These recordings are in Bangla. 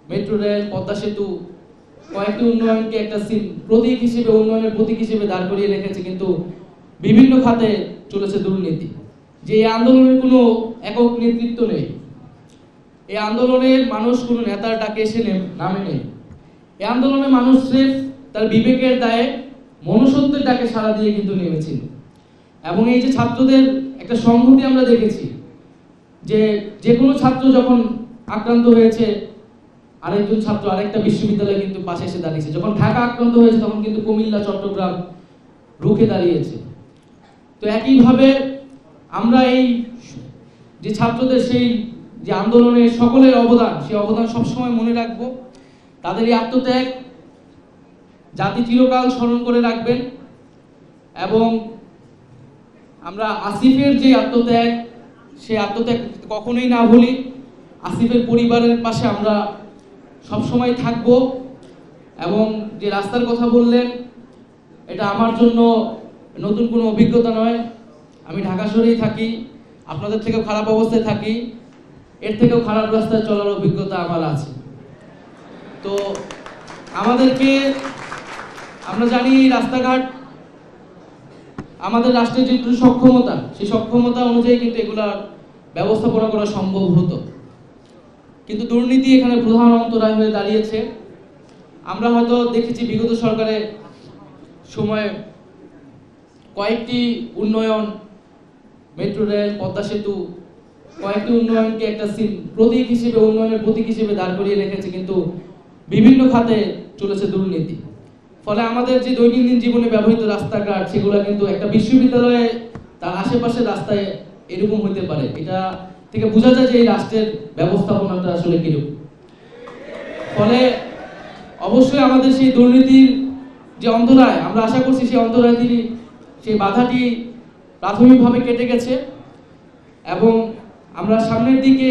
মেট্রো রেল, পদ্মা সেতু কয়েকটি উন্নয়নকে একটা প্রতীক হিসেবে, উন্নয়নের প্রতীক হিসেবে দাঁড় করিয়ে রেখেছে, কিন্তু বিভিন্ন খাতে চলেছে দুর্নীতি। যে এই আন্দোলনের কোনো একক নেতৃত্ব নেই, এই আন্দোলনের মানুষ কোনো নেতার ডাকে এসে নামে নেই। এই আন্দোলনে মানুষ স্রেফ তার বিবেকের দায়ে, মনুষ্যত্বের ডাকে সাড়া দিয়ে কিন্তু নেমেছিল। এবং এই যে ছাত্রদের একটা সংহতি আমরা দেখেছি, যে কোনো ছাত্র যখন আক্রান্ত হয়েছে, আরেকজন ছাত্র আরেকটা বিশ্ববিদ্যালয়ে কিন্তু পাশে এসে দাঁড়িয়েছে। যখন ঢাকা আক্রান্ত হয়েছে, তখন কিন্তু কুমিল্লা, চট্টগ্রাম রুখে দাঁড়িয়েছে। তো একইভাবে আমরা এই যে ছাত্রদের সেই যে আন্দোলনে সকলের অবদান, সেই অবদান সবসময় মনে রাখবো। তাদের এই আত্মত্যাগ জাতি চিরকাল স্মরণ করে রাখবেন। এবং আমরা আসিফের যে আত্মত্যাগ, সেই আত্মত্যাগ কখনোই না ভুলি। আসিফের পরিবারের পাশে আমরা সবসময় থাকব। এবং যে রাস্তার কথা বললেন, এটা আমার জন্য নতুন কোনো অভিজ্ঞতা নয়। আমি ঢাকা শহরেই থাকি, আপনাদের থেকেও খারাপ অবস্থায় থাকি, এর থেকেও খারাপ রাস্তায় চলার অভিজ্ঞতা আমার আছে। তো আমাদেরকে, আমরা জানি রাস্তাঘাট আমাদের রাষ্ট্রের যে সক্ষমতা, সেই সক্ষমতা অনুযায়ী কিন্তু এগুলার ব্যবস্থাপনা করা সম্ভব হতো, কিন্তু দুর্নীতি এখানে প্রধান অন্তরায় হয়ে দাঁড়িয়েছে। আমরা হয়তো দেখেছি বিগত সরকারের সময়ে কয়েকটি উন্নয়ন, মেট্রো রেল, পদ্মা সেতু কয়েকটি উন্নয়নকে একটা প্রতীক হিসেবে, উন্নয়নের প্রতীক হিসেবে দাঁড় করিয়ে রেখেছে, কিন্তু বিভিন্ন খাতে চলেছে দুর্নীতি। ফলে আমাদের যে দৈনন্দিন জীবনে ব্যবহৃত রাস্তাঘাট, সেগুলো কিন্তু একটা বিশ্ববিদ্যালয়ে তার আশেপাশে রাস্তায় এরকম হইতে পারে। এটা থেকে বোঝা যায় যে এই রাষ্ট্রের ব্যবস্থাপনাটা আসলে কিরকম। ফলে অবশ্যই আমাদের সেই দুর্নীতির যে অন্তরায়, আমরা আশা করছি সেই অন্তরায়টি, সেই বাধাটি প্রাথমিকভাবে কেটে গেছে। এবং আমরা সামনের দিকে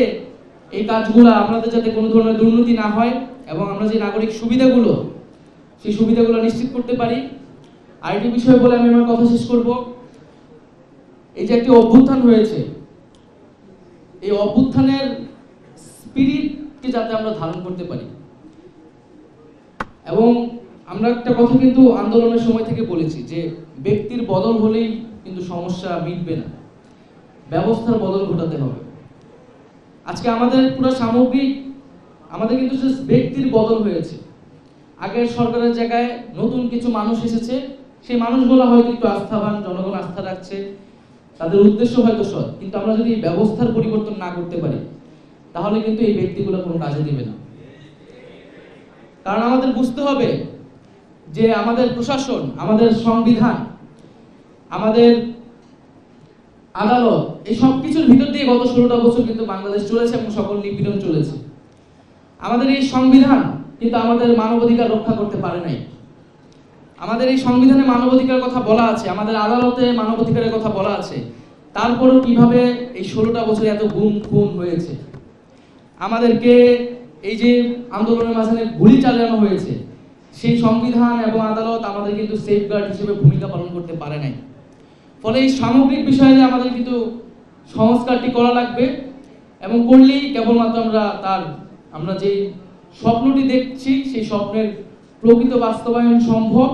এই কাজগুলো, আমাদের যাতে কোনো ধরনের দুর্নীতি না হয় এবং আমরা যে নাগরিক সুবিধাগুলো, সেই সুবিধাগুলো নিশ্চিত করতে পারি। আরেকটি বিষয় বলে আমি আমার কথা শেষ করব। এই যে একটি অভ্যুত্থান হয়েছে, এই অভ্যুত্থানের স্পিরিটকে যাতে আমরা ধারণ করতে পারি। এবং আমরা একটা কথা কিন্তু আন্দোলনের সময় থেকে বলেছি যে ব্যক্তির বদল হলেই কিন্তু সমস্যা মিটবে না, ব্যবস্থার বদল ঘটাতে হবে। আজকে আমাদের পুরো সামগ্রিক, আমাদের কিন্তু ব্যক্তির বদল হয়েছে। আগের সরকারের জায়গায় নতুন কিছু মানুষ এসেছে, সেই মানুষগুলো হয়তো একটু আস্থাবান, জনগণ আস্থা রাখছে, তাদের উদ্দেশ্য হয়তো সৎ, কিন্তু আমরা যদি ব্যবস্থার পরিবর্তন না করতে পারি, তাহলে কিন্তু এই ব্যক্তিগুলো কোনো কাজে দিবে না। কারণ আমাদের বুঝতে হবে যে আমাদের প্রশাসন, আমাদের সংবিধান, আমাদের আদালত, এই সব কিছুর ভিতর দিয়ে গত 16টা বছর কিন্তু বাংলাদেশ চলেছে এবং সকল নিপীড়ন চলেছে। আমাদের এই সংবিধান কিন্তু আমাদের মানবাধিকার রক্ষা করতে পারে নাই। আমাদের এই সংবিধানে মানবাধিকারের কথা বলা আছে, আমাদের আদালতে মানবাধিকারের কথা বলা আছে, তারপরও কিভাবে এই 16টা বছরে এত গুম খুন হয়েছে। আমাদেরকে এই যে আন্দোলনের মাঝখানে গুলি চালানো হয়েছে, সেই সংবিধান এবং আদালত আমাদের কিন্তু সেফগার্ড হিসেবে ভূমিকা পালন করতে পারে নাই। ফলে এই সামগ্রিক বিষয়ে আমাদের কিন্তু সংস্কারটি করা লাগবে, এবং করলেই কেবলমাত্র আমরা যে স্বপ্নটি দেখছি, সেই স্বপ্নের প্রকৃত বাস্তবায়ন সম্ভব।